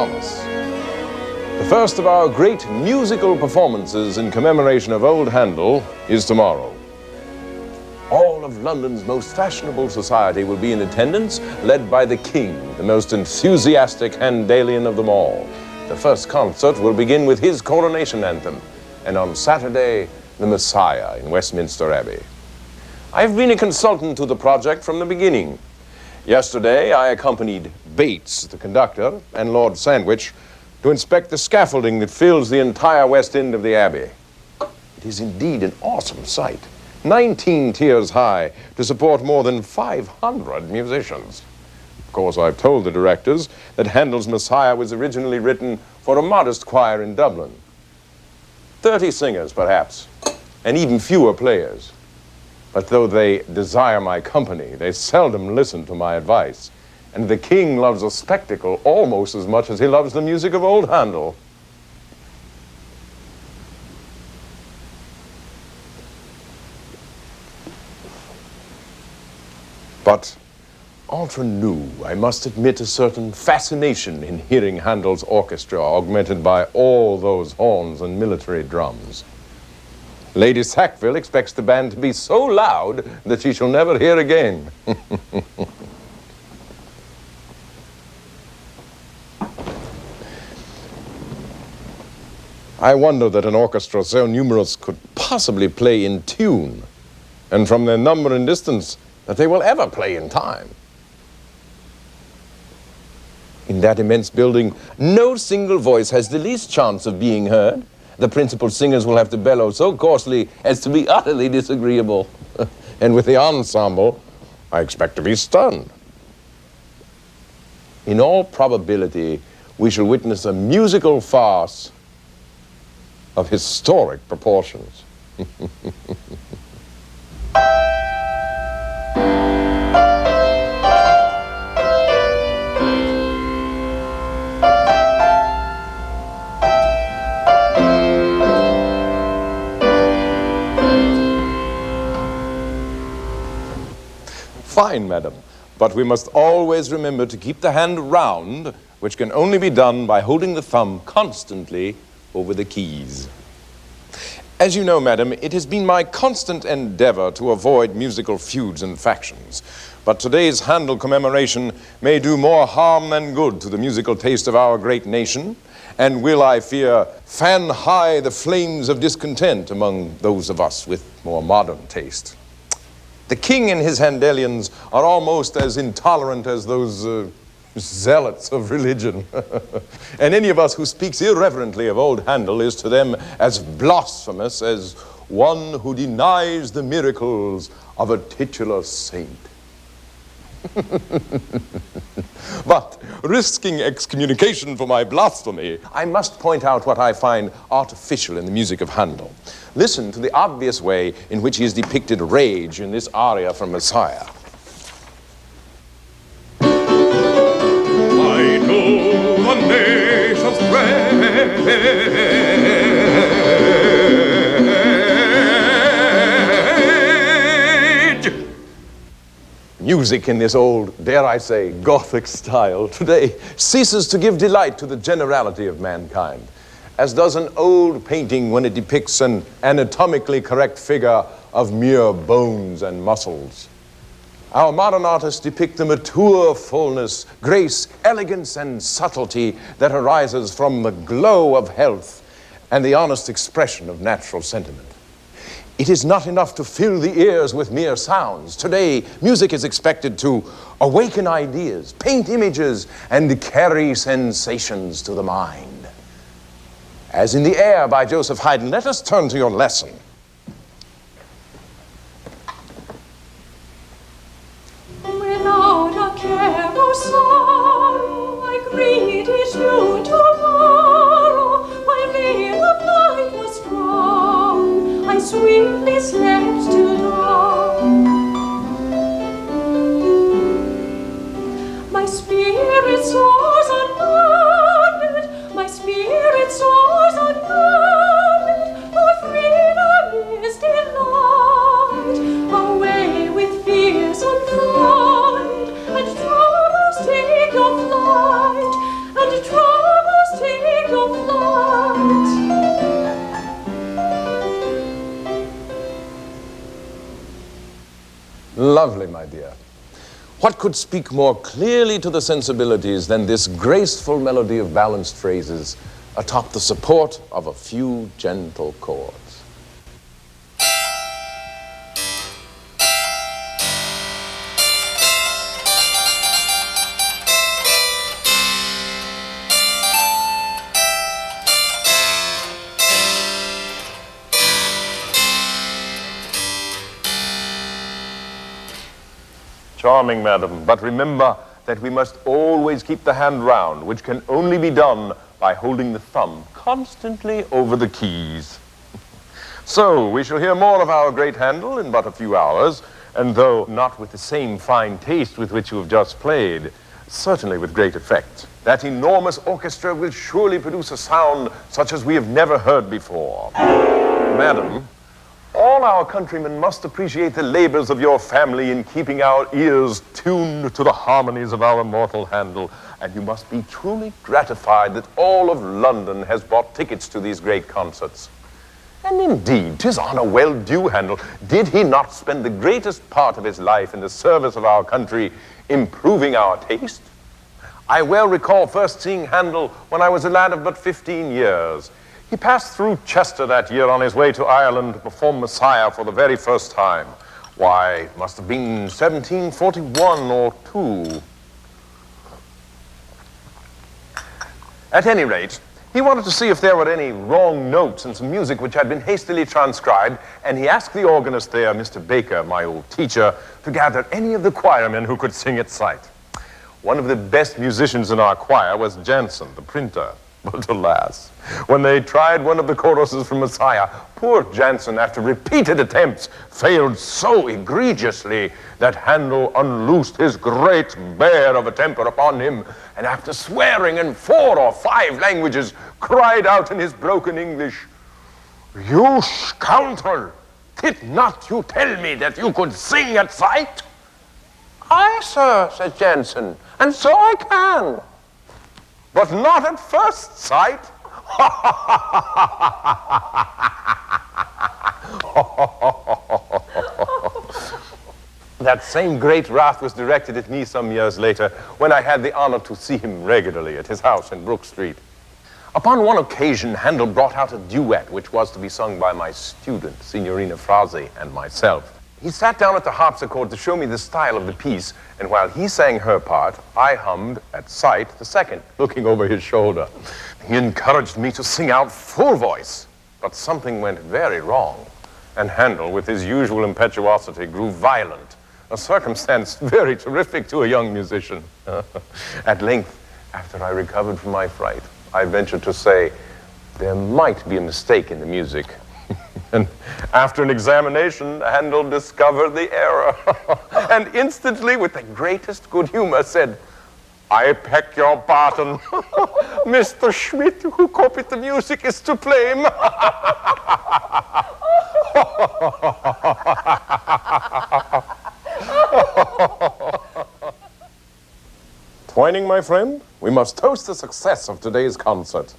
promise. The first of our great musical performances in commemoration of old Handel is tomorrow. All of London's most fashionable society will be in attendance, led by the King, the most enthusiastic Handelian of them all. The first concert will begin with his coronation anthem, and on Saturday, the Messiah in Westminster Abbey. I've been a consultant to the project from the beginning. Yesterday, I accompanied Bates, the conductor, and Lord Sandwich to inspect the scaffolding that fills the entire west end of the Abbey. It is indeed an awesome sight, 19 tiers high, to support more than 500 musicians. Of course, I've told the directors that Handel's Messiah was originally written for a modest choir in Dublin. 30 singers, perhaps, and even fewer players. But though they desire my company, they seldom listen to my advice. And the King loves a spectacle almost as much as he loves the music of old Handel. But entre nous, I must admit a certain fascination in hearing Handel's orchestra augmented by all those horns and military drums. Lady Sackville expects the band to be so loud that she shall never hear again. I wonder that an orchestra so numerous could possibly play in tune, and from their number and distance, that they will ever play in time. In that immense building, no single voice has the least chance of being heard. The principal singers will have to bellow so coarsely as to be utterly disagreeable. And with the ensemble, I expect to be stunned. In all probability, we shall witness a musical farce of historic proportions. Fine, madam, but we must always remember to keep the hand round, which can only be done by holding the thumb constantly over the keys. As you know, madam, it has been my constant endeavor to avoid musical feuds and factions. But today's Handel commemoration may do more harm than good to the musical taste of our great nation, and will, I fear, fan high the flames of discontent among those of us with more modern taste. The King and his Handelians are almost as intolerant as those zealots of religion. And any of us who speaks irreverently of old Handel is to them as blasphemous as one who denies the miracles of a titular saint. But, risking excommunication for my blasphemy, I must point out what I find artificial in the music of Handel. Listen to the obvious way in which he has depicted rage in this aria from Messiah. I know the nation's rage. Music in this old, dare I say, Gothic style today ceases to give delight to the generality of mankind, as does an old painting when it depicts an anatomically correct figure of mere bones and muscles. Our modern artists depict the mature fullness, grace, elegance, and subtlety that arises from the glow of health and the honest expression of natural sentiment. It is not enough to fill the ears with mere sounds. Today, music is expected to awaken ideas, paint images, and carry sensations to the mind. As in The Air by Joseph Haydn, let us turn to your lesson. Without a care or sorrow, I greeted you tomorrow. My veil of night was strong, I sweetly slept till dawn. My spirit soars unbounded, my spirit soars unbounded, for freedom is delight. Away with fears unfrighted, and troubles take your flight, and troubles flight. Lovely, my dear. What could speak more clearly to the sensibilities than this graceful melody of balanced phrases atop the support of a few gentle chords? Charming, madam, but remember that we must always keep the hand round, which can only be done by holding the thumb constantly over the keys. So, we shall hear more of our great Handel in but a few hours, and though not with the same fine taste with which you have just played, certainly with great effect. That enormous orchestra will surely produce a sound such as we have never heard before. Madam, all our countrymen must appreciate the labors of your family in keeping our ears tuned to the harmonies of our immortal Handel, and you must be truly gratified that all of London has bought tickets to these great concerts. And indeed, 'tis honor well due Handel. Did he not spend the greatest part of his life in the service of our country, improving our taste? I well recall first seeing Handel when I was a lad of but 15 years. He passed through Chester that year on his way to Ireland to perform Messiah for the very first time. Why, it must have been 1741 or 2. At any rate, he wanted to see if there were any wrong notes in some music which had been hastily transcribed, and he asked the organist there, Mr. Baker, my old teacher, to gather any of the choirmen who could sing at sight. One of the best musicians in our choir was Jansen, the printer. But alas, when they tried one of the choruses from Messiah, poor Jansen, after repeated attempts, failed so egregiously that Handel unloosed his great bear of a temper upon him, and after swearing in 4 or 5 languages, cried out in his broken English, "You scoundrel! Did not you tell me that you could sing at sight?" "Aye, sir," said Jansen, "and so I can. But not at first sight." That same great wrath was directed at me some years later when I had the honor to see him regularly at his house in Brook Street. Upon one occasion, Handel brought out a duet which was to be sung by my student, Signorina Frasi, and myself. He sat down at the harpsichord to show me the style of the piece, and while he sang her part, I hummed, at sight, the second, looking over his shoulder. He encouraged me to sing out full voice, but something went very wrong, and Handel, with his usual impetuosity, grew violent, a circumstance very terrific to a young musician. At length, after I recovered from my fright, I ventured to say, there might be a mistake in the music. And after an examination, Handel discovered the error, and instantly, with the greatest good humor, said, "I beg your pardon. Mr. Schmidt, who copied the music, is to blame." Twining, my friend, we must toast the success of today's concert.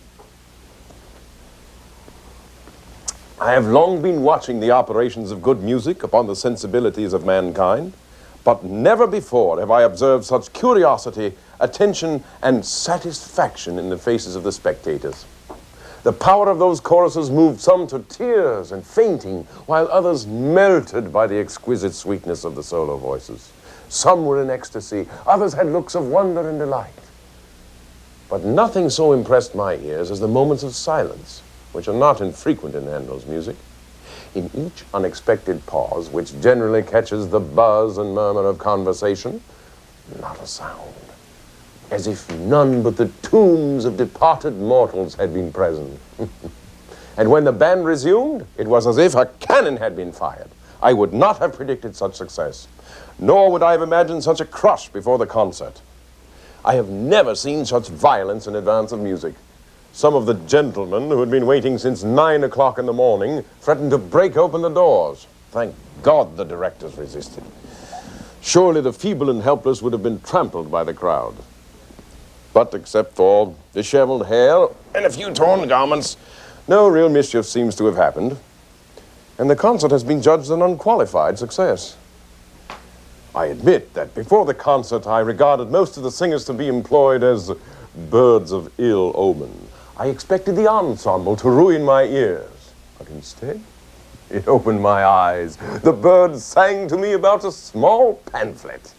I have long been watching the operations of good music upon the sensibilities of mankind, but never before have I observed such curiosity, attention, and satisfaction in the faces of the spectators. The power of those choruses moved some to tears and fainting, while others melted by the exquisite sweetness of the solo voices. Some were in ecstasy, others had looks of wonder and delight. But nothing so impressed my ears as the moments of silence, which are not infrequent in Handel's music. In each unexpected pause, which generally catches the buzz and murmur of conversation, not a sound, as if none but the tombs of departed mortals had been present. And when the band resumed, it was as if a cannon had been fired. I would not have predicted such success, nor would I have imagined such a crush before the concert. I have never seen such violence in advance of music. Some of the gentlemen who had been waiting since 9 o'clock in the morning threatened to break open the doors. Thank God the directors resisted. Surely the feeble and helpless would have been trampled by the crowd. But except for disheveled hair and a few torn garments, no real mischief seems to have happened. And the concert has been judged an unqualified success. I admit that before the concert, I regarded most of the singers to be employed as birds of ill omen. I expected the ensemble to ruin my ears, but instead, it opened my eyes. The birds sang to me about a small pamphlet,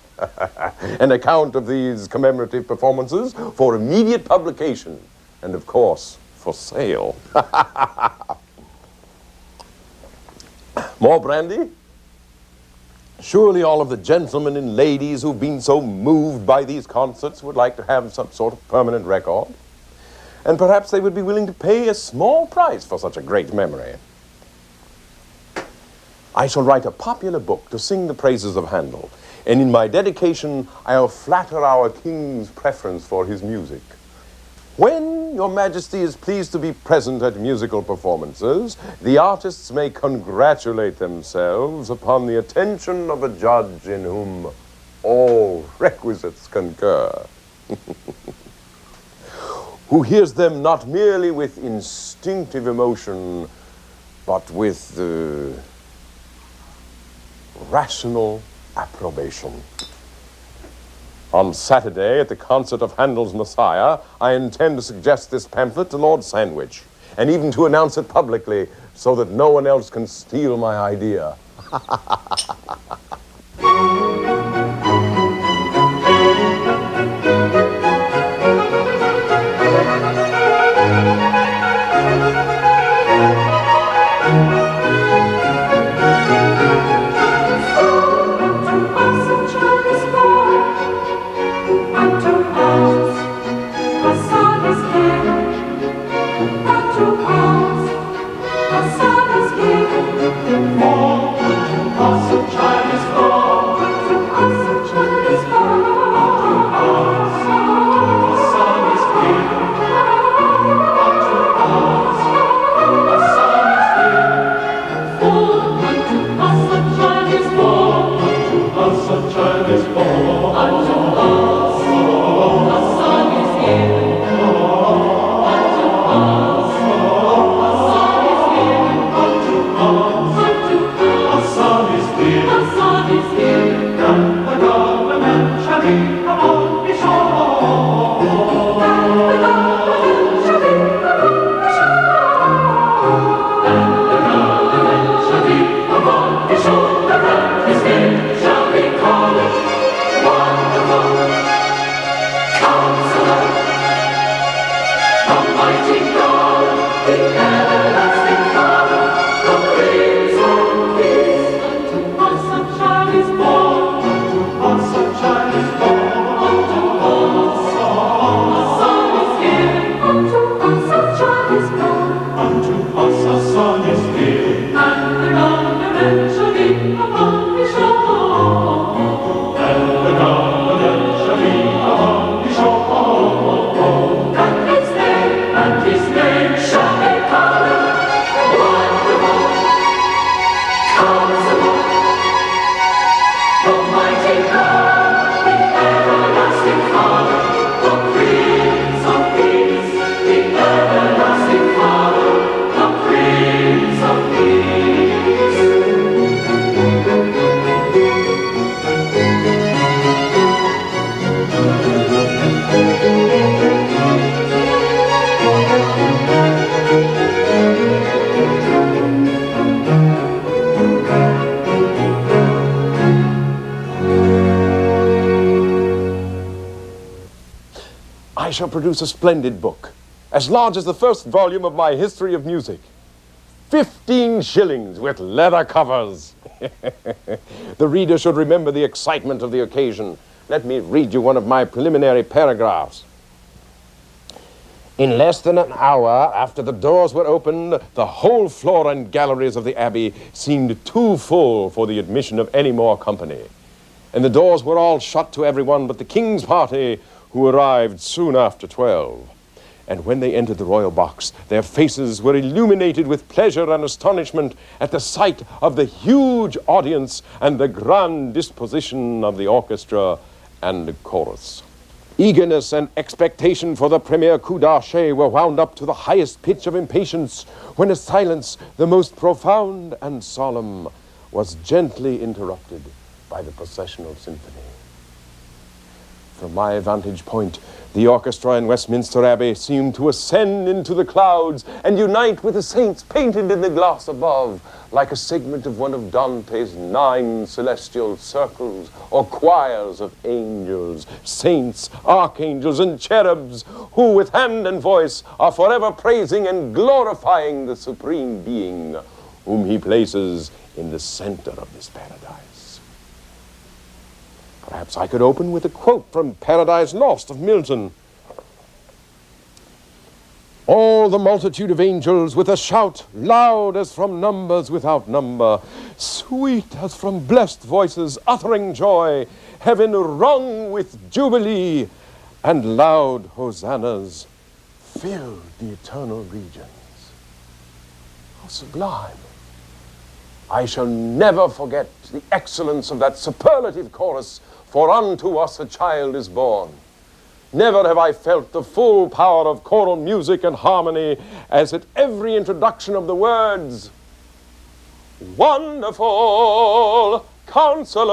an account of these commemorative performances for immediate publication, and of course, for sale. More brandy? Surely all of the gentlemen and ladies who've been so moved by these concerts would like to have some sort of permanent record. And perhaps they would be willing to pay a small price for such a great memory. I shall write a popular book to sing the praises of Handel, and in my dedication, I'll flatter our king's preference for his music. When your majesty is pleased to be present at musical performances, the artists may congratulate themselves upon the attention of a judge in whom all requisites concur, who hears them not merely with instinctive emotion, but with rational approbation. On Saturday, at the concert of Handel's Messiah, I intend to suggest this pamphlet to Lord Sandwich, and even to announce it publicly so that no one else can steal my idea. I shall produce a splendid book, as large as the first volume of my history of music. 15 shillings with leather covers. The reader should remember the excitement of the occasion. Let me read you one of my preliminary paragraphs. In less than an hour after the doors were opened, the whole floor and galleries of the Abbey seemed too full for the admission of any more company. And the doors were all shut to everyone but the King's party, who arrived soon after 12. And when they entered the royal box, their faces were illuminated with pleasure and astonishment at the sight of the huge audience and the grand disposition of the orchestra and the chorus. Eagerness and expectation for the premier coup d'archet were wound up to the highest pitch of impatience when a silence, the most profound and solemn, was gently interrupted by the processional symphony. From my vantage point, the orchestra in Westminster Abbey seemed to ascend into the clouds and unite with the saints painted in the glass above, like a segment of one of Dante's 9 celestial circles, or choirs of angels, saints, archangels, and cherubs, who with hand and voice are forever praising and glorifying the Supreme Being, whom he places in the center of this paradise. Perhaps I could open with a quote from Paradise Lost of Milton. All the multitude of angels with a shout loud as from numbers without number, sweet as from blessed voices uttering joy, heaven rung with jubilee, and loud hosannas filled the eternal regions. How sublime! I shall never forget the excellence of that superlative chorus, for unto us a child is born. Never have I felt the full power of choral music and harmony as at every introduction of the words, Wonderful Counselor,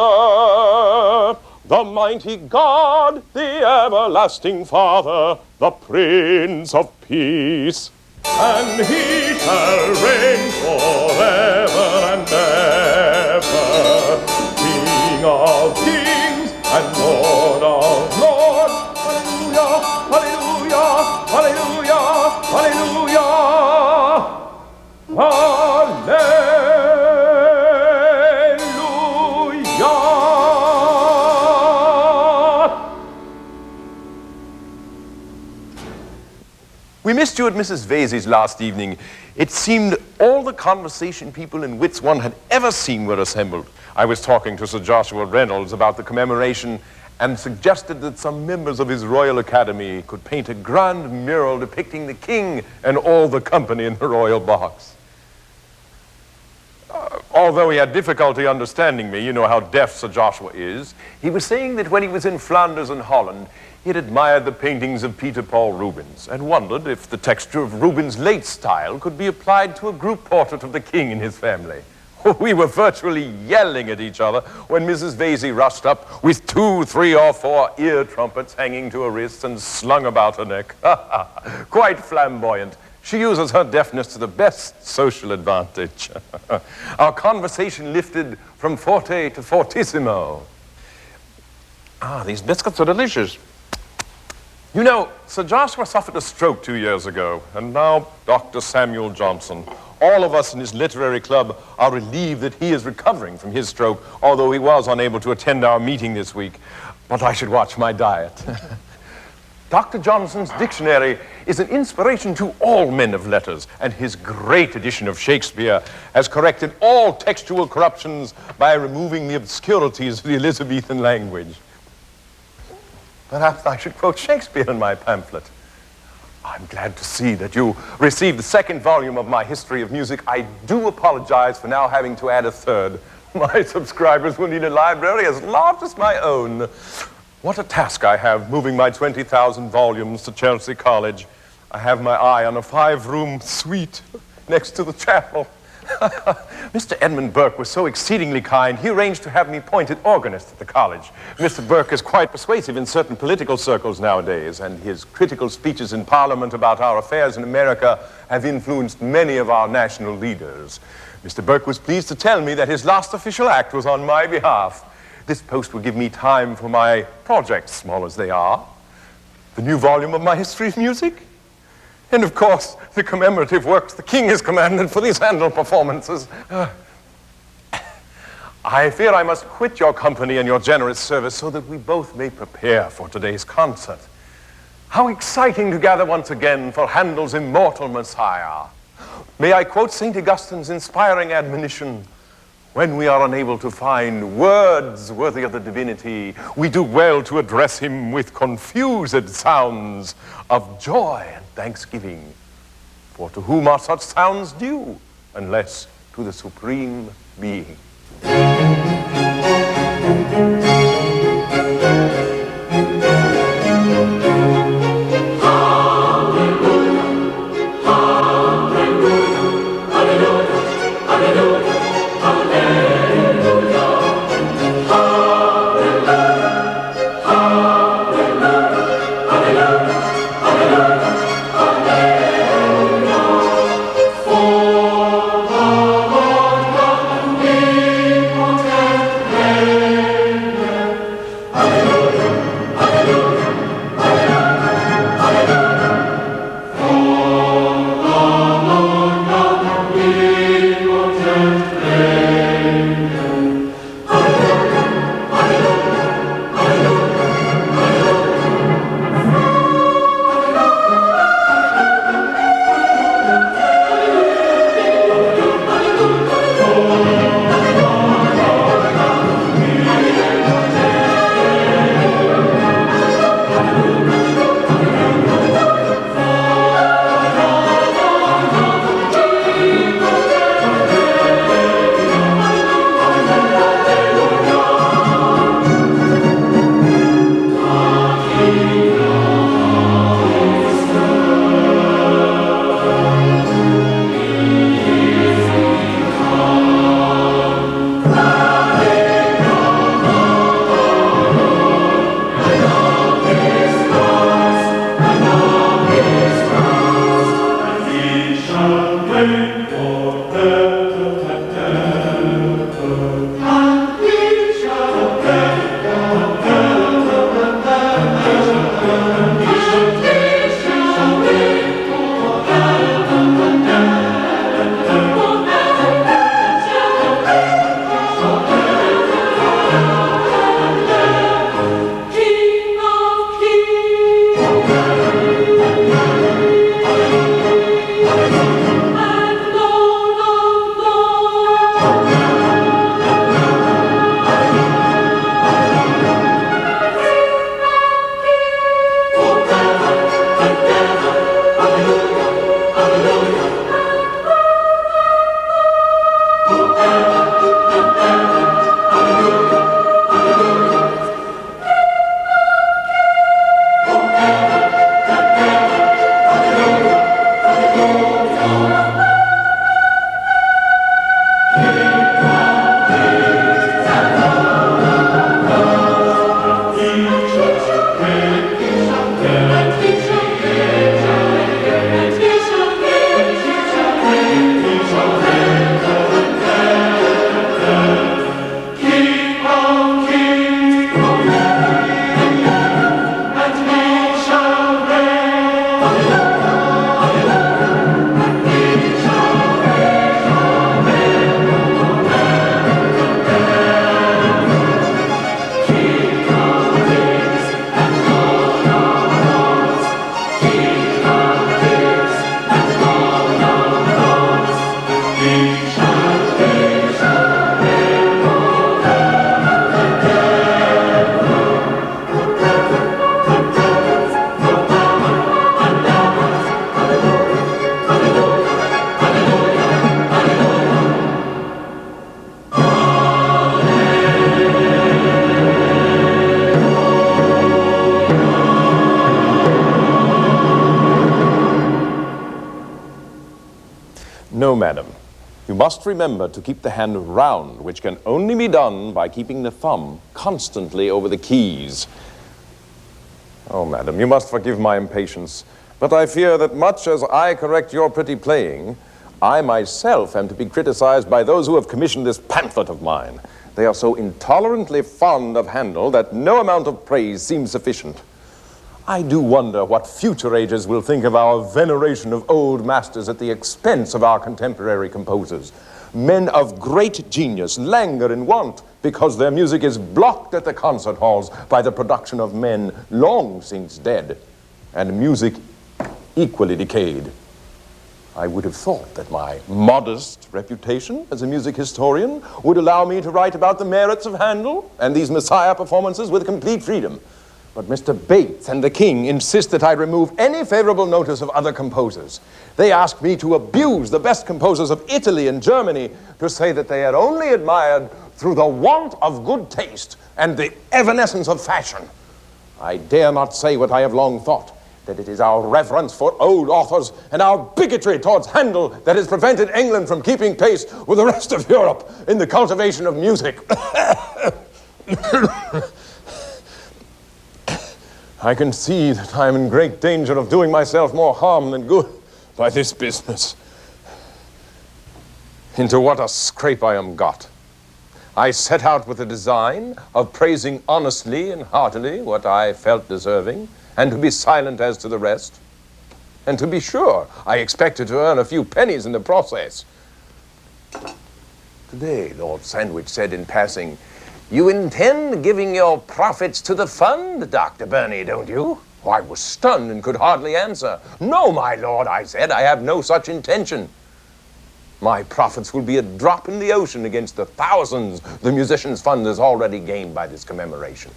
the mighty God, the everlasting Father, the Prince of Peace. And he shall reign forever and ever, King of kings and Lord of lords. Hallelujah, hallelujah, hallelujah, hallelujah, hallelujah. We missed you at Mrs. Vesey's last evening. It seemed all the conversation people and wits one had ever seen were assembled. I was talking to Sir Joshua Reynolds about the Commemoration and suggested that some members of his Royal Academy could paint a grand mural depicting the King and all the company in the royal box. Although he had difficulty understanding me, you know how deaf Sir Joshua is, he was saying that when he was in Flanders and Holland, he had admired the paintings of Peter Paul Rubens and wondered if the texture of Rubens' late style could be applied to a group portrait of the King and his family. We were virtually yelling at each other when Mrs. Vesey rushed up with 2, 3, or 4 ear trumpets hanging to her wrists and slung about her neck. Quite flamboyant. She uses her deafness to the best social advantage. Our conversation lifted from forte to fortissimo. These biscuits are delicious. You know, Sir Joshua suffered a stroke 2 years ago, and now Dr. Samuel Johnson. All of us in his literary club are relieved that he is recovering from his stroke, although he was unable to attend our meeting this week. But I should watch my diet. Dr. Johnson's dictionary is an inspiration to all men of letters, and his great edition of Shakespeare has corrected all textual corruptions by removing the obscurities of the Elizabethan language. Perhaps I should quote Shakespeare in my pamphlet. I'm glad to see that you received the 2nd volume of my history of music. I do apologize for now having to add a 3rd. My subscribers will need a library as large as my own. What a task I have moving my 20,000 volumes to Chelsea College. I have my eye on a 5-room suite next to the chapel. Mr. Edmund Burke was so exceedingly kind, he arranged to have me appointed organist at the college. Mr. Burke is quite persuasive in certain political circles nowadays, and his critical speeches in Parliament about our affairs in America have influenced many of our national leaders. Mr. Burke was pleased to tell me that his last official act was on my behalf. This post will give me time for my projects, small as they are. The new volume of my history of music, and of course, the commemorative works the King has commanded for these Handel performances. I fear I must quit your company and your generous service so that we both may prepare for today's concert. How exciting to gather once again for Handel's immortal Messiah. May I quote St. Augustine's inspiring admonition, when we are unable to find words worthy of the divinity, we do well to address him with confused sounds of joy and thanksgiving. For to whom are such sounds due, unless to the Supreme Being? No, madam. You must remember to keep the hand round, which can only be done by keeping the thumb constantly over the keys. Oh, madam, you must forgive my impatience, but I fear that much as I correct your pretty playing, I myself am to be criticized by those who have commissioned this pamphlet of mine. They are so intolerantly fond of Handel that no amount of praise seems sufficient. I do wonder what future ages will think of our veneration of old masters at the expense of our contemporary composers. Men of great genius languor in want because their music is blocked at the concert halls by the production of men long since dead, and music equally decayed. I would have thought that my modest reputation as a music historian would allow me to write about the merits of Handel and these Messiah performances with complete freedom. But Mr. Bates and the King insist that I remove any favorable notice of other composers. They ask me to abuse the best composers of Italy and Germany, to say that they are only admired through the want of good taste and the evanescence of fashion. I dare not say what I have long thought, that it is our reverence for old authors and our bigotry towards Handel that has prevented England from keeping pace with the rest of Europe in the cultivation of music. I can see that I am in great danger of doing myself more harm than good by this business. Into what a scrape I am got. I set out with the design of praising honestly and heartily what I felt deserving, and to be silent as to the rest. And to be sure, I expected to earn a few pennies in the process. Today, Lord Sandwich said in passing, "You intend giving your profits to the fund, Dr. Burney, don't you?" I was stunned and could hardly answer. "No, my lord," I said, "I have no such intention. My profits will be a drop in the ocean against the thousands the Musicians' Fund has already gained by this commemoration.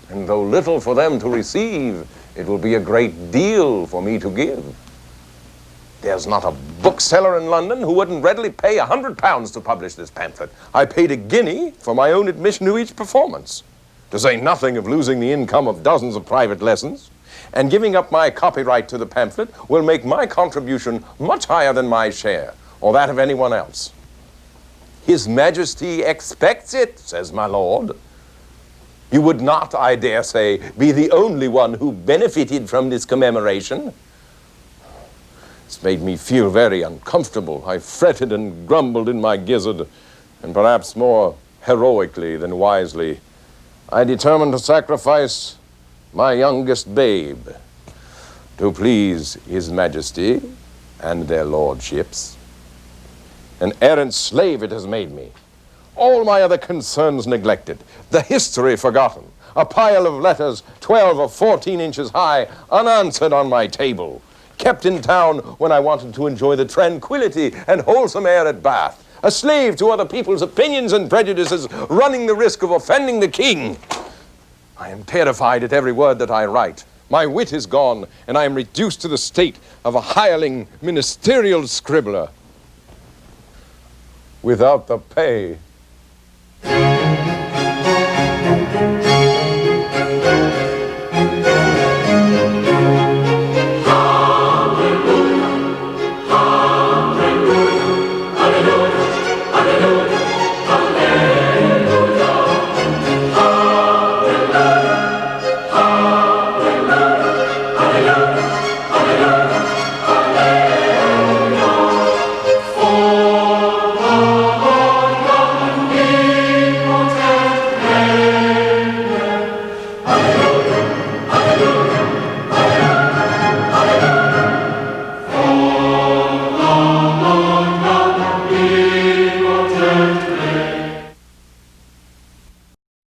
And though little for them to receive, it will be a great deal for me to give. There's not a bookseller in London who wouldn't readily pay £100 to publish this pamphlet. I paid a guinea for my own admission to each performance, to say nothing of losing the income of dozens of private lessons. And giving up my copyright to the pamphlet will make my contribution much higher than my share, or that of anyone else. His Majesty expects it, says my lord. You would not, I dare say, be the only one who benefited from this commemoration." It's made me feel very uncomfortable. I fretted and grumbled in my gizzard, and perhaps more heroically than wisely, I determined to sacrifice my youngest babe to please His Majesty and their lordships. An errant slave it has made me. All my other concerns neglected, the history forgotten, a pile of letters 12 or 14 inches high unanswered on my table, kept in town when I wanted to enjoy the tranquility and wholesome air at Bath, a slave to other people's opinions and prejudices, running the risk of offending the king. I am terrified at every word that I write. My wit is gone, and I am reduced to the state of a hireling ministerial scribbler. Without the pay